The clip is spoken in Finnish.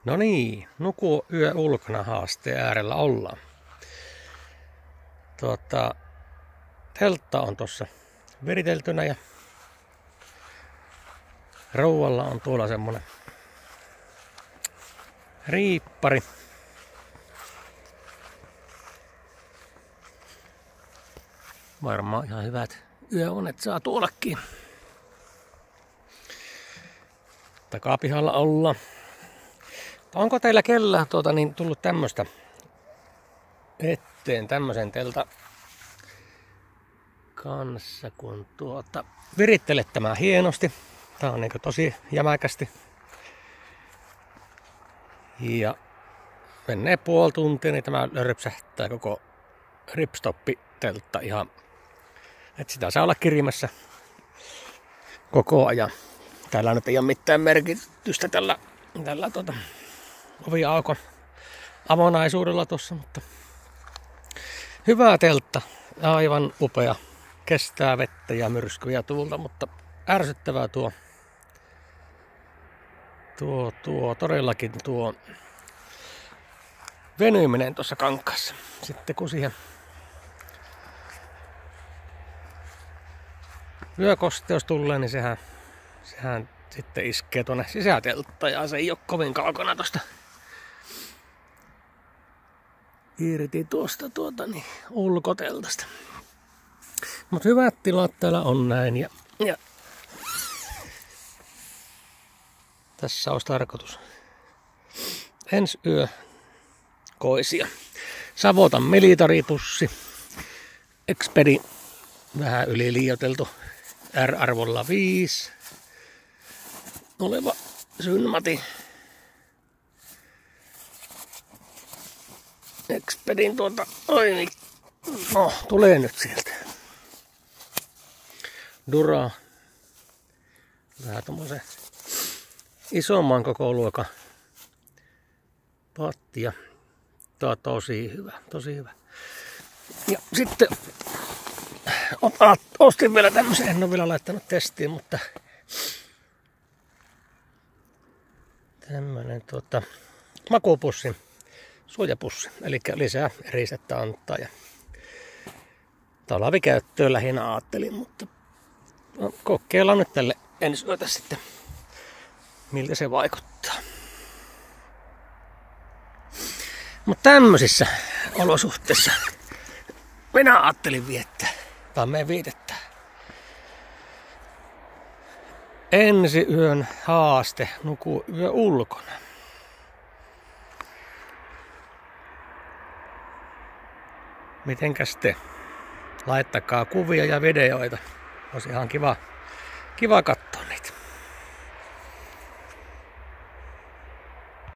No niin, nuku yö ulkona haasteen äärellä ollaan. Teltta on tuossa viriteltynä ja rouvalla on tuolla semmonen riippari. Varmaan ihan hyvät yöunet saa tuollakin. Takapihalla ollaan. Onko teillä kellään tullut tämmöstä eteen tämmösen telta kanssa, kun virittelet tämän hienosti. Tää on tosi jämäkästi. Ja menee puoli tuntia, niin tämä lörpsähtää koko ripstoppi-teltta ihan. Et sitä saa olla kirimässä koko ajan. Täällä nyt ei ole mitään merkitystä tällä oviaukon avonaisuudella tossa, mutta hyvä teltta, aivan upea, kestää vettä ja myrskyjä tuulta, mutta ärsyttävää todellakin tuo venyminen tuossa kankaassa. Sitten kun siihen yökosteus tulee, niin sehän sitten iskee tuonne sisätelttaan ja se ei ole kovin kaukana tosta irti tuosta ulkoteltasta. Mutta hyvät tilat täällä on näin ja tässä olisi tarkoitus ensi yö koisia. Savotan militaripussi, Expedi vähän yli liioiteltu R-arvolla 5 oleva Synmati. Expedin tulee nyt sieltä. Dura. Vähän tommosen isomman koko luokan pattia. Tää on tosi hyvä. Ja sitten ostin vielä tämmösen, en ole vielä laittanut testiin, mutta tämmönen makupussi, suojapussi, eli lisää eristettä antaa ja talvikäyttöön lähinnä ajattelin, mutta kokeillaan nyt tälle ensi yötä sitten, miltä se vaikuttaa. Mutta tämmöisissä olosuhteissa minä ajattelin viettää, tai me vietetään ensi yön haaste, nuku yö ulkona. Mitenkäs te? Laittakaa kuvia ja videoita. Olisi ihan kiva katsoa.